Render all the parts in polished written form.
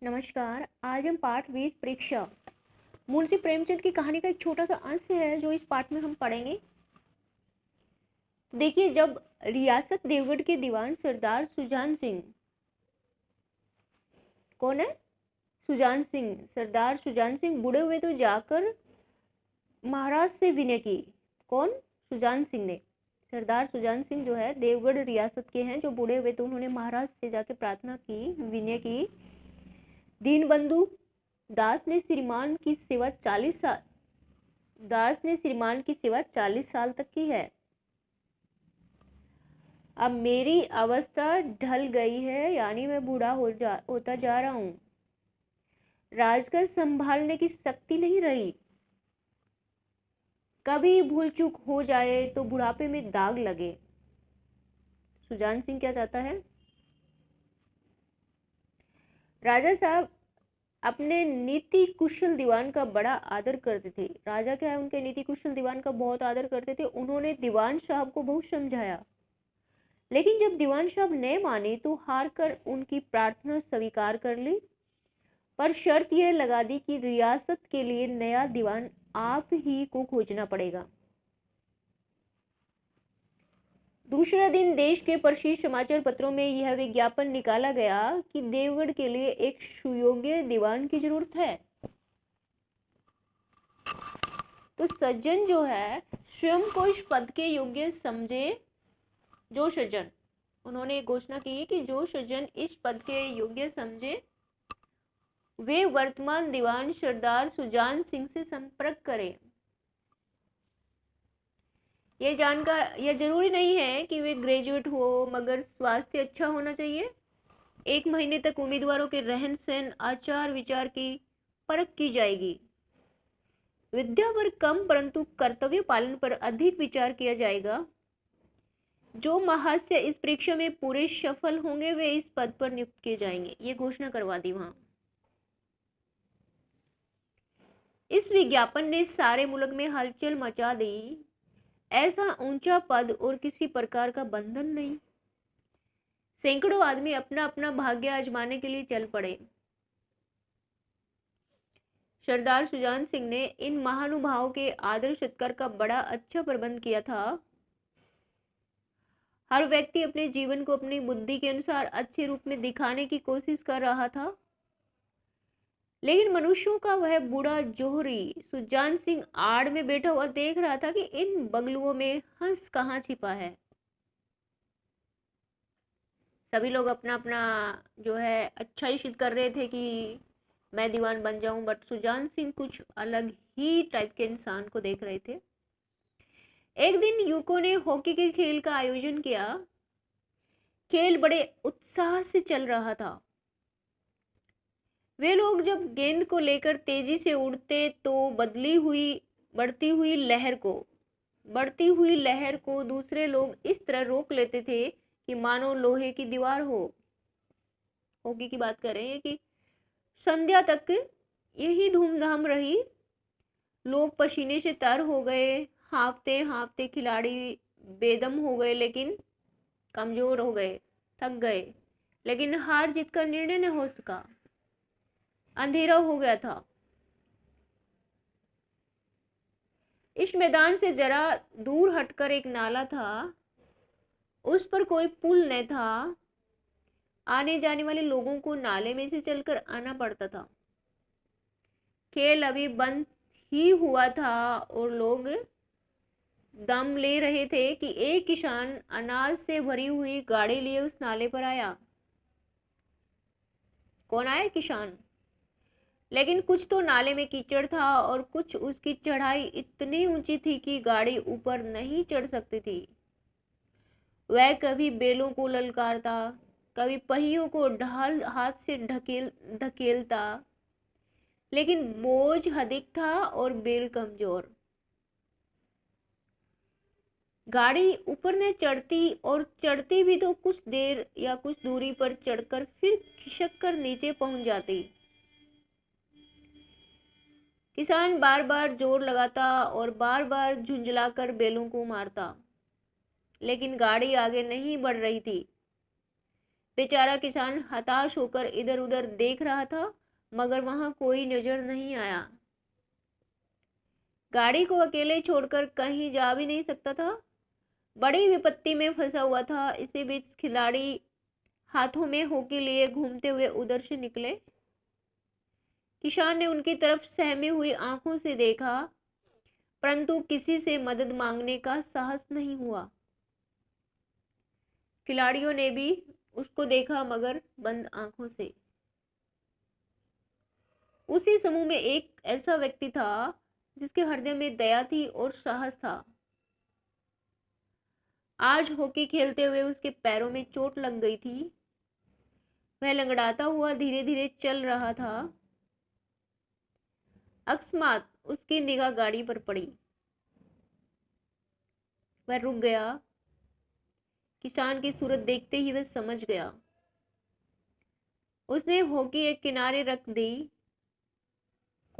नमस्कार। आज हम पाठ 20 परीक्षा मुंशी प्रेमचंद की कहानी का एक छोटा सा अंश है जो इस पाठ में हम पढ़ेंगे। देखिए, जब रियासत देवगढ़ के दीवान सरदार सुजान सिंह, कौन है? सुजान सिंह, सरदार सुजान सिंह बूढ़े हुए तो जाकर महाराज से विनय की। कौन? सुजान सिंह ने। सरदार सुजान सिंह जो है देवगढ़ रियासत के हैं, जो बूढ़े हुए तो उन्होंने महाराज से जाके प्रार्थना की, विनय की। दीनबंधु दास ने श्रीमान की सेवा 40 साल तक की है। अब मेरी अवस्था ढल गई है, यानी मैं बूढ़ा होता जा रहा हूँ। राजगढ़ संभालने की शक्ति नहीं रही। कभी भूल चूक हो जाए तो बुढ़ापे में दाग लगे। सुजान सिंह क्या चाहता है? राजा साहब अपने नीति कुशल दीवान का बड़ा आदर करते थे। राजा क्या है, उनके नीति कुशल दीवान का बहुत आदर करते थे। उन्होंने दीवान साहब को बहुत समझाया, लेकिन जब दीवान साहब न माने तो हार कर उनकी प्रार्थना स्वीकार कर ली, पर शर्त यह लगा दी कि रियासत के लिए नया दीवान आप ही को खोजना पड़ेगा। दूसरा दिन देश के प्रसिद्ध समाचार पत्रों में यह विज्ञापन निकाला गया कि देवगढ़ के लिए एक सुयोग्य दीवान की जरूरत है। तो सज्जन जो है स्वयं को इस पद के योग्य समझे। जो सज्जन, उन्होंने घोषणा की कि जो सज्जन इस पद के योग्य समझे वे वर्तमान दीवान सरदार सुजान सिंह से संपर्क करें। यह जरूरी नहीं है कि वे ग्रेजुएट हो, मगर स्वास्थ्य अच्छा होना चाहिए। 1 महीने तक उम्मीदवारों के रहन सहन, आचार विचार की परख की जाएगी। विद्या पर कम परंतु कर्तव्य पालन पर अधिक विचार किया जाएगा। जो महाशय इस परीक्षा में पूरे सफल होंगे वे इस पद पर नियुक्त किए जाएंगे। ये घोषणा करवा दी वहां। इस विज्ञापन ने सारे मुल्क में हलचल मचा दी। ऐसा ऊंचा पद और किसी प्रकार का बंधन नहीं। सैकड़ों आदमी अपना अपना भाग्य आजमाने के लिए चल पड़े। सरदार सुजान सिंह ने इन महानुभावों के आदर सत्कार का बड़ा अच्छा प्रबंध किया था। हर व्यक्ति अपने जीवन को अपनी बुद्धि के अनुसार अच्छे रूप में दिखाने की कोशिश कर रहा था, लेकिन मनुष्यों का वह बूढ़ा जोहरी सुजान सिंह आड़ में बैठा हुआ देख रहा था कि इन बगलुओं में हंस कहाँ छिपा है। सभी लोग अपना अपना जो है अच्छा ही सिद्ध कर रहे थे कि मैं दीवान बन जाऊं, बट सुजान सिंह कुछ अलग ही टाइप के इंसान को देख रहे थे। एक दिन युवकों ने हॉकी के खेल का आयोजन किया। खेल बड़े उत्साह से चल रहा था। वे लोग जब गेंद को लेकर तेजी से उड़ते तो बढ़ती हुई लहर को दूसरे लोग इस तरह रोक लेते थे कि मानो लोहे की दीवार हो। हॉकी की बात कर रहे हैं कि संध्या तक यही धूमधाम रही। लोग पसीने से तर हो गए। हांफते हांफते खिलाड़ी बेदम हो गए, लेकिन कमजोर हो गए, थक गए, लेकिन हार जीत का निर्णय न हो सका। अंधेरा हो गया था। इस मैदान से जरा दूर हटकर एक नाला था। उस पर कोई पुल न था। आने जाने वाले लोगों को नाले में से चलकर आना पड़ता था। खेल अभी बंद ही हुआ था और लोग दम ले रहे थे कि एक किसान अनाज से भरी हुई गाड़ी लिए उस नाले पर आया। कौन आया? किसान। लेकिन कुछ तो नाले में कीचड़ था और कुछ उसकी चढ़ाई इतनी ऊंची थी कि गाड़ी ऊपर नहीं चढ़ सकती थी। वह कभी बेलों को ललकारता, कभी पहियों को ढाल हाथ से धकेलता, लेकिन बोझ अधिक था और बेल कमजोर। गाड़ी ऊपर न चढ़ती, और चढ़ती भी तो कुछ देर या कुछ दूरी पर चढ़कर फिर खिसक कर नीचे पहुंच जाती। किसान बार बार जोर लगाता और बार बार झुंझलाकर बैलों को मारता, लेकिन गाड़ी आगे नहीं बढ़ रही थी। बेचारा किसान हताश होकर इधर उधर देख रहा था, मगर वहां कोई नजर नहीं आया। गाड़ी को अकेले छोड़कर कहीं जा भी नहीं सकता था, बड़ी विपत्ति में फंसा हुआ था। इसी बीच खिलाड़ी हाथों में हॉकी लिए घूमते हुए उधर से निकले। किसान ने उनकी तरफ सहमी हुई आंखों से देखा, परंतु किसी से मदद मांगने का साहस नहीं हुआ। खिलाड़ियों ने भी उसको देखा, मगर बंद आंखों से। उसी समूह में एक ऐसा व्यक्ति था जिसके हृदय में दया थी और साहस था। आज हॉकी खेलते हुए उसके पैरों में चोट लग गई थी। वह लंगड़ाता हुआ धीरे धीरे चल रहा था। अकस्मात उसकी निगाह गाड़ी पर पड़ी। वह रुक गया। किसान की सूरत देखते ही वह समझ गया। उसने हॉकी एक किनारे रख दी,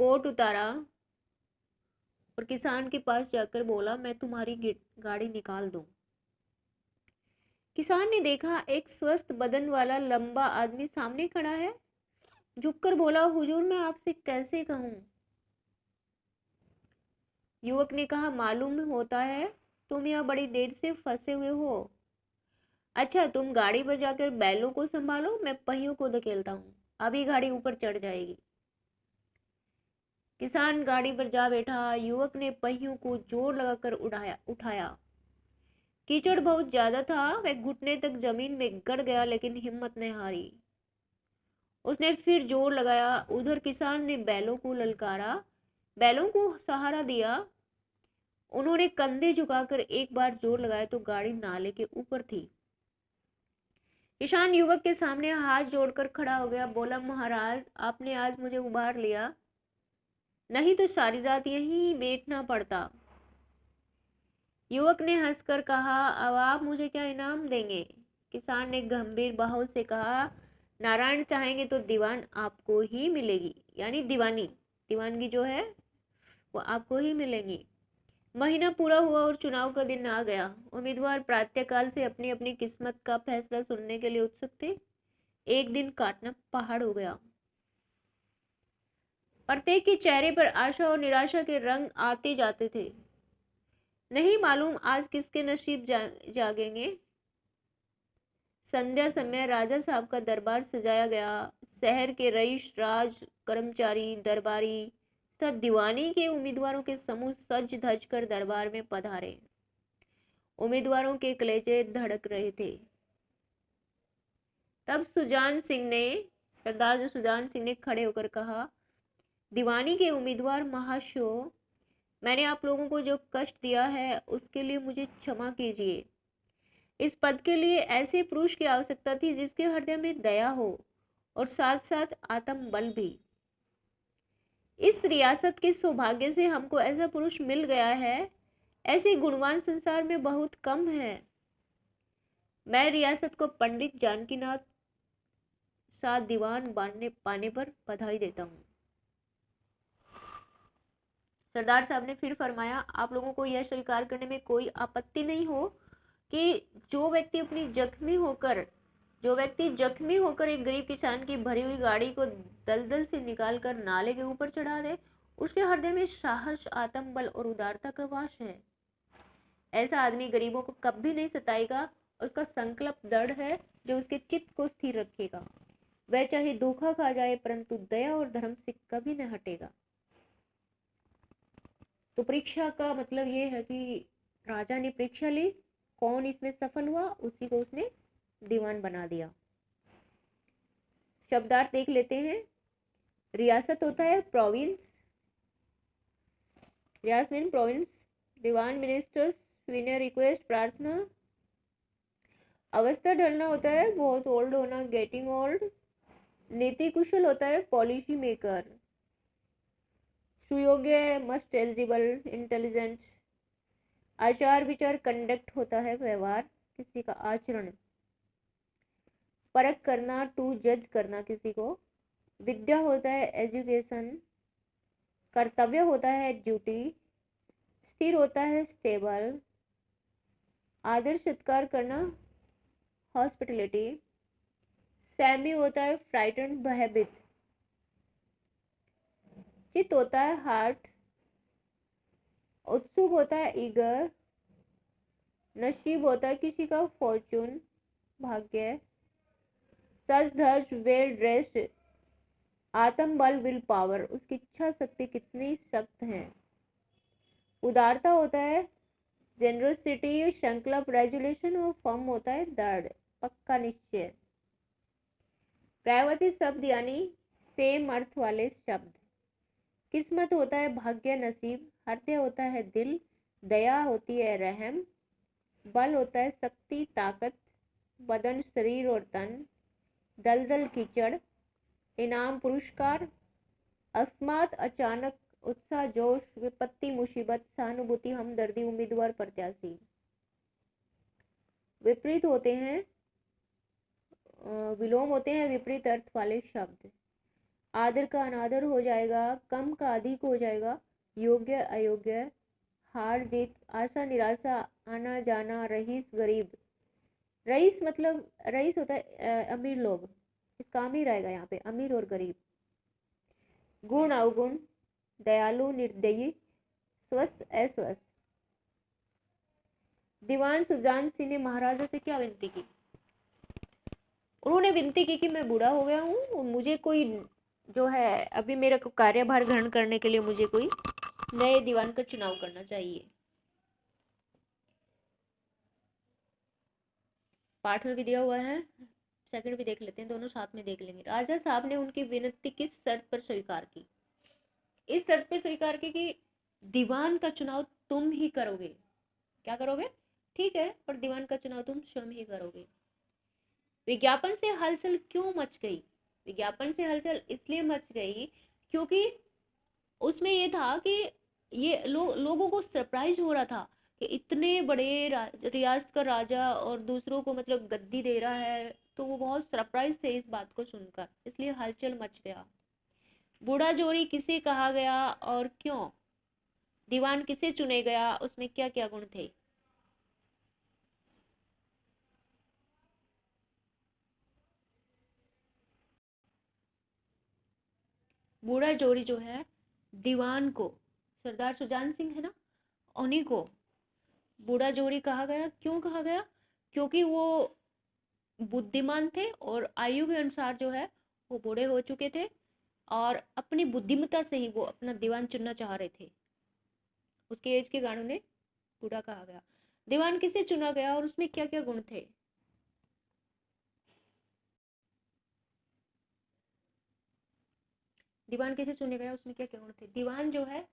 कोट उतारा और किसान के पास जाकर बोला, मैं तुम्हारी गाड़ी निकाल दूं। किसान ने देखा एक स्वस्थ बदन वाला लंबा आदमी सामने खड़ा है। झुककर बोला, हुजूर मैं आपसे कैसे कहूं। युवक ने कहा, मालूम होता है तुम यहाँ बड़ी देर से फंसे हुए हो। अच्छा, तुम गाड़ी पर जाकर बैलों को संभालो, मैं पहियों को धकेलता हूँ, अभी गाड़ी ऊपर चढ़ जाएगी। किसान गाड़ी पर जा बैठा। युवक ने पहियों को जोर लगाकर उठाया। कीचड़ बहुत ज्यादा था। वह घुटने तक जमीन में गड़ गया, लेकिन हिम्मत नहीं हारी। उसने फिर जोर लगाया। उधर किसान ने बैलों को ललकारा, बैलों को सहारा दिया। उन्होंने कंधे झुकाकर एक बार जोर लगाया तो गाड़ी नाले के ऊपर थी। किसान युवक के सामने हाथ जोड़कर खड़ा हो गया। बोला, महाराज आपने आज मुझे उबार लिया, नहीं तो सारी रात यहीं बैठना पड़ता। युवक ने हंसकर कहा, अब आप मुझे क्या इनाम देंगे। किसान ने गंभीर भाव से कहा, नारायण चाहेंगे तो दीवान आपको ही मिलेगी, यानी दीवानगी जो है वो आपको ही मिलेगी। महीना पूरा हुआ और चुनाव का दिन आ गया। उम्मीदवार प्रातःकाल से अपनी अपनी किस्मत का फैसला सुनने के लिए उत्सुक थे। एक दिन काटना पहाड़ हो गया। प्रत्येक के चेहरे पर आशा और निराशा के रंग आते जाते थे। नहीं मालूम आज किसके नसीब जागेंगे। संध्या समय राजा साहब का दरबार सजाया गया। शहर के रईस, राज कर्मचारी, दरबारी तथा दीवानी के उम्मीदवारों के समूह सज धज कर दरबार में पधारे। उम्मीदवारों के कलेजे धड़क रहे थे। तब सरदार सुजान सिंह ने खड़े होकर कहा, दीवानी के उम्मीदवार महाशय, मैंने आप लोगों को जो कष्ट दिया है उसके लिए मुझे क्षमा कीजिए। इस पद के लिए ऐसे पुरुष की आवश्यकता थी जिसके हृदय में दया हो और साथ साथ आत्म बल भी। इस रियासत के सौभाग्य से हमको ऐसा पुरुष मिल गया है। ऐसे गुणवान संसार में बहुत कम है। मैं रियासत को पंडित जानकीनाथ साथ दीवान पाने पर बधाई देता हूँ। सरदार साहब ने फिर फरमाया, आप लोगों को यह स्वीकार करने में कोई आपत्ति नहीं हो कि जो व्यक्ति जख्मी होकर एक गरीब किसान की भरी हुई गाड़ी को दलदल से निकालकर नाले के ऊपर चढ़ा दे, उसके हृदय में साहस, आत्मबल और उदारता का वास है। ऐसा आदमी गरीबों को कभी नहीं सताएगा। उसका संकल्प दृढ़ है जो उसके चित्त को स्थिर रखेगा। वह चाहे धोखा खा जाए, परंतु दया और धर्म से कभी न हटेगा। तो परीक्षा का मतलब ये है कि राजा ने परीक्षा ली, कौन इसमें सफल हुआ उसी को उसने दीवान बना दिया। शब्दार्थ देख लेते हैं। रियासत होता है प्रोविंस, रियासत मीन प्रोविंस। दीवान मिनिस्टर्स, विनय, रिक्वेस्ट, प्रार्थना। अवस्था ढलना होता है बहुत ओल्ड होना, गेटिंग ओल्ड। नीति कुशल होता है पॉलिसी मेकर। सुयोग्य, मस्ट एलिजिबल, इंटेलिजेंट। आचार विचार, कंडक्ट होता है व्यवहार, किसी का आचरण। परख करना, टू जज करना किसी को। विद्या होता है एजुकेशन। कर्तव्य होता है ड्यूटी। स्थिर होता है स्टेबल। आदर सत्कार करना हॉस्पिटलिटी। सैमी होता है फ्राइटेंड, भयभीत। चित होता है हार्ट, उत्सुक होता है ईगर। नसीब होता है किसी का फॉर्चून, भाग्य। सच धज वेल ड्रेस्ड, आत्मबल विल पावर, उसकी इच्छा शक्ति कितनी सख्त है। उदारता होता है जेनरसिटी, संकल्प रेजुलेशन। और फर्म होता है दृढ़, पक्का निश्चय। प्रायवती शब्द यानी सेम अर्थ वाले शब्द। किस्मत होता है भाग्य, नसीब। हृदय होता है दिल, दया होती है रहम। बल होता है शक्ति, ताकत। बदन शरीर और तन। दलदल कीचड़, इनाम पुरस्कार। अकस्मात अचानक, उत्साह जोश। विपत्ति मुसीबत, सहानुभूति हमदर्दी, उम्मीदवार प्रत्याशी। विपरीत होते हैं, विलोम होते हैं विपरीत अर्थ वाले शब्द। आदर का अनादर हो जाएगा, कम का अधिक हो जाएगा। योग्य अयोग्य, हार जीत, आशा निराशा, आना जाना। रईस गरीब। रईस मतलब रईस होता है अमीर लोग, इसका अमीर आएगा यहाँ पे, अमीर और गरीब। गुण अवगुण, दयालु निर्दयी, स्वस्थ अस्वस्थ। दीवान सुजान सिंह ने महाराजा से क्या विनती की? उन्होंने विनती की कि मैं बूढ़ा हो गया हूँ, मुझे कोई जो है अभी मेरा कार्यभार ग्रहण करने के लिए मुझे कोई नए दीवान का चुनाव करना चाहिए। पाठ में भी दिया हुआ है, सेकंड भी देख लेते हैं, दोनों साथ में देख लेंगे। राजा साहब ने उनकी विनती किस शर्त पर स्वीकार की? इस शर्त पे स्वीकार की कि दीवान का चुनाव तुम ही करोगे। क्या करोगे? ठीक है, पर दीवान का चुनाव तुम स्वयं ही करोगे। विज्ञापन से हलचल क्यों मच गई? विज्ञापन से हलचल इसलिए मच गई क्योंकि उसमें ये था कि ये लोगों को सरप्राइज हो रहा था कि इतने बड़े रियासत का राजा और दूसरों को मतलब गद्दी दे रहा है, तो वो बहुत सरप्राइज थे इस बात को सुनकर, इसलिए हलचल मच गया। बूढ़ा जोड़ी किसे कहा गया और क्यों? दीवान किसे चुने गया, उसमें क्या क्या गुण थे? बूढ़ा जोड़ी जो है, दीवान को, सरदार सुजान सिंह है ना, उन्हीं को बूढ़ा जोड़ी कहा गया। क्यों कहा गया? क्योंकि वो बुद्धिमान थे और आयु के अनुसार जो है वो बूढ़े हो चुके थे और अपनी बुद्धिमत्ता से ही वो अपना दीवान चुनना चाह रहे थे, उसके एज के कारण उन्हें बूढ़ा कहा गया। दीवान किसे चुना गया और उसमें क्या क्या गुण थे? दीवान कैसे चुने गया, उसमें क्या क्या गुण थे? दीवान जो है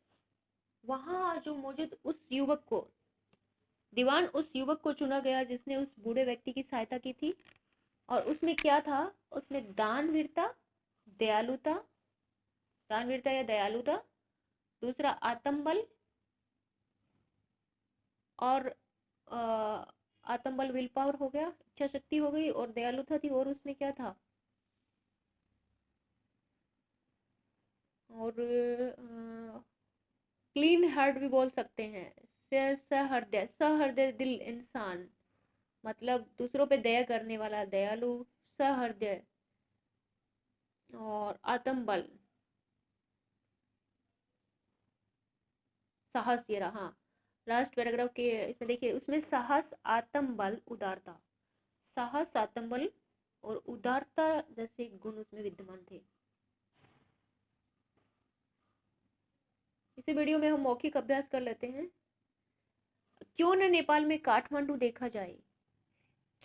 वहां जो मौजूद उस युवक को, दीवान उस युवक को चुना गया जिसने उस बूढ़े व्यक्ति की सहायता की थी। और उसमें क्या था? उसमें दानवीरता, दयालुता, दानवीरता या दयालुता। दूसरा आत्मबल, और आत्मबल विल पावर हो गया, इच्छा शक्ति हो गई, और दयालुता थी। और उसमें क्या था? और क्लीन हार्ट भी बोल सकते हैं। सहृदय, सहृदय दिल इंसान, मतलब दूसरों पे दया करने वाला, दयालु, सहृदय। और आत्मबल, साहस, ये रहा। हाँ, लास्ट पैराग्राफ के इसमें देखिए, उसमें साहस, आत्मबल, उदारता। साहस, आत्मबल और उदारता जैसे गुण उसमें विद्यमान थे। इसी वीडियो में हम मौखिक अभ्यास कर लेते हैं। क्यों न नेपाल में काठमांडू देखा जाए,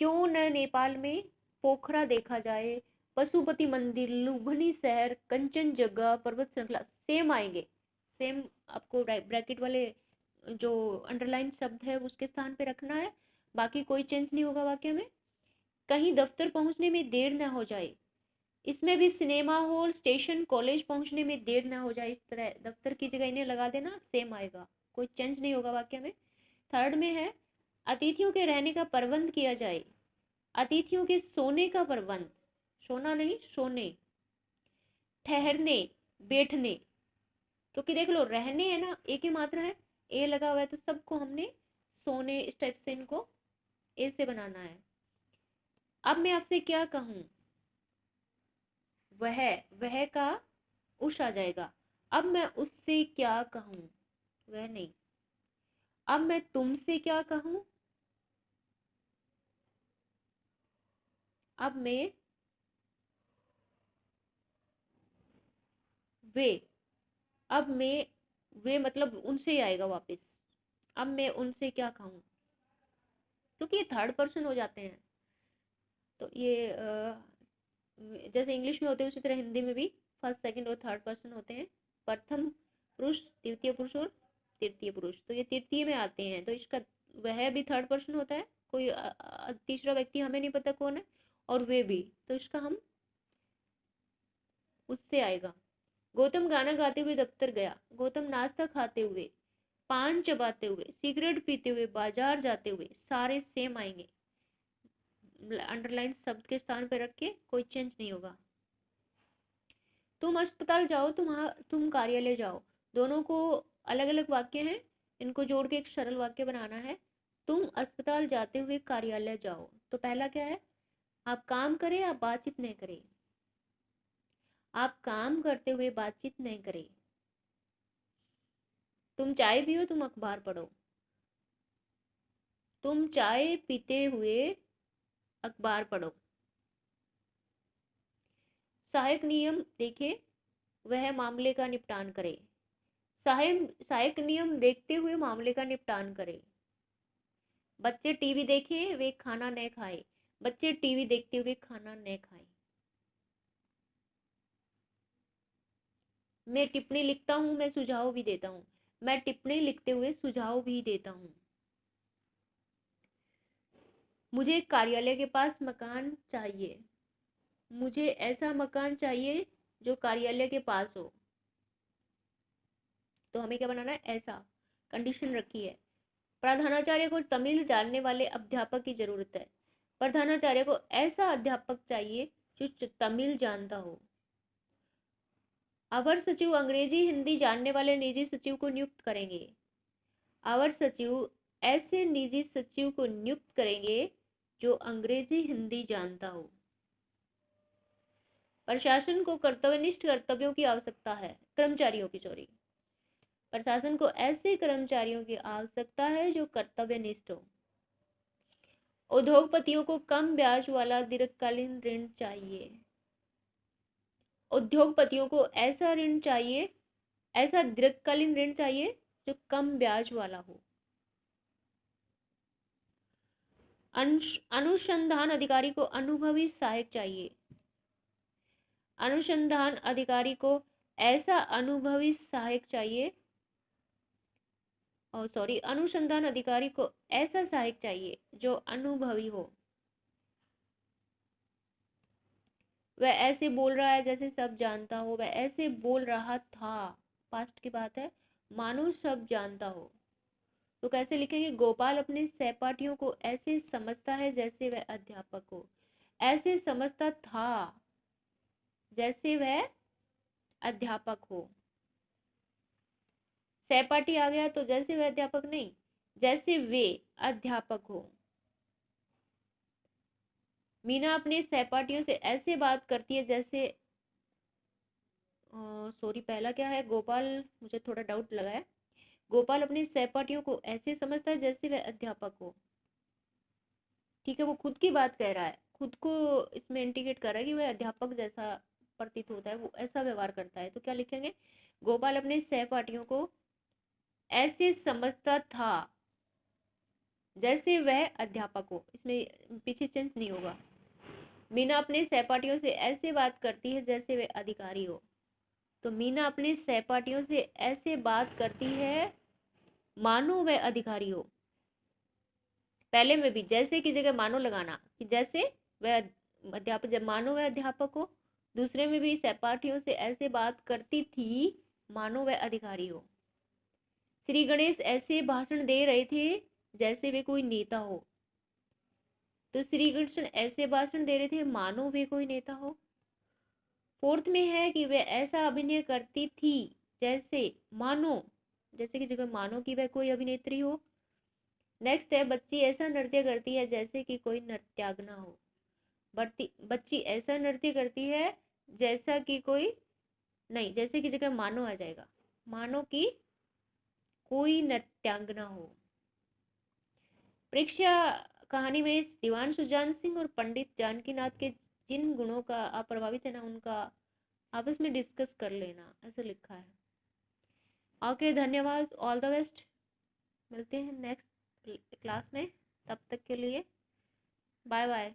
क्यों न नेपाल में पोखरा देखा जाए, पशुपति मंदिर, लुम्बिनी शहर, कंचनजंगा पर्वत श्रृंखला। सेम आएंगे, सेम आपको ब्रैकेट वाले जो अंडरलाइन शब्द है उसके स्थान पे रखना है, बाकी कोई चेंज नहीं होगा वाक्य में। कहीं दफ्तर पहुंचने में देर ना हो जाए, इसमें भी सिनेमा हॉल, स्टेशन, कॉलेज पहुंचने में देर ना हो जाए, इस तरह दफ्तर की जगह इन्हें लगा देना, सेम आएगा, कोई चेंज नहीं होगा वाक्य में। थर्ड में है अतिथियों के रहने का प्रबंध किया जाए, अतिथियों के सोने का प्रबंध, सोना नहीं सोने। ठहरने, बैठने, क्योंकि देख लो रहने है ना, एक ही मात्रा है, ए लगा हुआ है, तो सबको हमने सोने इस टाइप से इनको ए से बनाना है। अब मैं आपसे क्या कहूँ, वह वह का उस आ जाएगा। अब मैं उससे क्या कहूँ, वह नहीं। अब मैं तुमसे क्या कहूँ, अब मैं वे, अब मैं वे मतलब उनसे ही आएगा वापस। अब मैं उनसे क्या कहूँ, क्योंकि ये थर्ड पर्सन हो जाते हैं। तो ये जैसे इंग्लिश में होते हैं उसी तरह हिंदी में भी फर्स्ट सेकंड और थर्ड पर्सन होते हैं। प्रथम पुरुष, द्वितीय पुरुष और तृतीय पुरुष। तो ये तृतीय में आते हैं, तो इसका वह भी थर्ड पर्सन होता है। कोई तीसरा व्यक्ति हमें नहीं पता कौन है, और वे भी, तो इसका हम उससे आएगा। गौतम गाना गाते हुए दफ्तर गया। गौतम नाश्ता खाते हुए, पान चबाते हुए, सिगरेट पीते हुए, बाजार जाते हुए, सारे सेम आएंगे। अंडरलाइन शब्द के स्थान पर रख के, कोई चेंज नहीं होगा। तुम अस्पताल जाओ, तुम कार्यालय जाओ। दोनों को अलग अलग वाक्य हैं, इनको जोड़ के एक सरल वाक्य बनाना है। तुम अस्पताल जाते हुए कार्यालय जाओ, तो पहला क्या है, आप काम करें, आप बातचीत नहीं करें। आप काम करते हुए बातचीत नहीं करें। तुम चाय पियो, तुम अखबार पढ़ो। तुम चाय पीते हुए अखबार पढ़ो। सहायक नियम देखे, वह मामले का निपटान करे। सहायक नियम देखते हुए मामले का निपटान करे। बच्चे टीवी देखें, वे खाना न खाए। बच्चे टीवी देखते हुए खाना न खाएं। मैं टिप्पणी लिखता हूँ, मैं सुझाव भी देता हूँ। मैं टिप्पणी लिखते हुए सुझाव भी देता हूँ। मुझे कार्यालय के पास मकान चाहिए। मुझे ऐसा मकान चाहिए जो कार्यालय के पास हो। तो हमें क्या बनाना है, ऐसा कंडीशन रखी है। प्रधानाचार्य को तमिल जानने वाले अध्यापक की जरूरत है। प्रधानाचार्य को ऐसा अध्यापक चाहिए जो तमिल जानता हो। अवर सचिव अंग्रेजी हिंदी जानने वाले निजी सचिव को नियुक्त करेंगे। अवर सचिव ऐसे निजी सचिव को नियुक्त करेंगे जो अंग्रेजी हिंदी जानता हो। प्रशासन को कर्तव्यनिष्ठ कर्तव्यों की आवश्यकता है, कर्मचारियों की सॉरी। प्रशासन को ऐसे कर्मचारियों की आवश्यकता है जो कर्तव्यनिष्ठ हो। उद्योगपतियों को कम ब्याज वाला दीर्घकालीन ऋण चाहिए। उद्योगपतियों को ऐसा ऋण चाहिए, ऐसा दीर्घकालीन ऋण चाहिए जो कम ब्याज वाला हो। अनुसंधान अधिकारी को अनुभवी सहायक चाहिए। अनुसंधान अधिकारी को ऐसा अनुभवी सहायक चाहिए, और सॉरी, अनुसंधान अधिकारी को ऐसा सहायक चाहिए जो अनुभवी हो। वह ऐसे बोल रहा है जैसे सब जानता हो। वह ऐसे बोल रहा था, पास्ट की बात है, मानो सब जानता हो। तो कैसे लिखेंगे, गोपाल अपने सहपाठियों को ऐसे समझता है जैसे वह अध्यापक हो। ऐसे समझता था जैसे वह अध्यापक हो। सहपाठी आ गया तो जैसे वह अध्यापक नहीं, जैसे वे अध्यापक हो। मीना अपने सहपाठियों से ऐसे बात करती है जैसे सॉरी, पहला क्या है, गोपाल, मुझे थोड़ा डाउट लगा है। गोपाल अपने सहपाठियों को ऐसे समझता है जैसे वह अध्यापक हो। ठीक है, वो खुद की बात कह रहा है, खुद को इसमें इंडिकेट कर रहा है कि वह अध्यापक जैसा प्रतीत होता है, वो ऐसा व्यवहार करता है। तो क्या लिखेंगे, गोपाल अपने सहपाठियों को ऐसे समझता था जैसे वह अध्यापक हो। इसमें पीछे चेंज नहीं होगा। मीना अपने सहपाठियों से ऐसे बात करती है जैसे वे अधिकारी हो। तो मीना अपने सहपाठियों से ऐसे बात करती है मानो वह अधिकारी हो। पहले में भी जैसे की जगह मानो लगाना, कि जैसे वह अध्यापक, जब मानो वह अध्यापक हो। दूसरे में भी सहपाठियों से ऐसे बात करती थी मानो वह अधिकारी हो। श्री गणेश ऐसे भाषण दे रहे थे जैसे वे कोई नेता हो। तो श्री कृष्ण ऐसे भाषण दे रहे थे मानो वे कोई नेता हो। फोर्थ में है कि वे ऐसा अभिनय करती थी जैसे, मानो, जैसे की जगह मानो कि वह कोई अभिनेत्री हो। नेक्स्ट है, बच्ची ऐसा नृत्य करती है जैसे कि कोई नृत्यांगना हो। बच्ची ऐसा नृत्य करती है जैसा कि कोई नहीं, जैसे की जगह मानो आ जाएगा, मानो कि कोई नृत्यांगना हो। प्रेक्षा कहानी में दीवान सुजान सिंह और पंडित जानकीनाथ के जिन गुणों का आप प्रभावित है ना, उनका आपस में डिस्कस कर लेना, ऐसे लिखा है। ओके, धन्यवाद, ऑल द बेस्ट। मिलते हैं नेक्स्ट क्लास में, तब तक के लिए बाय बाय।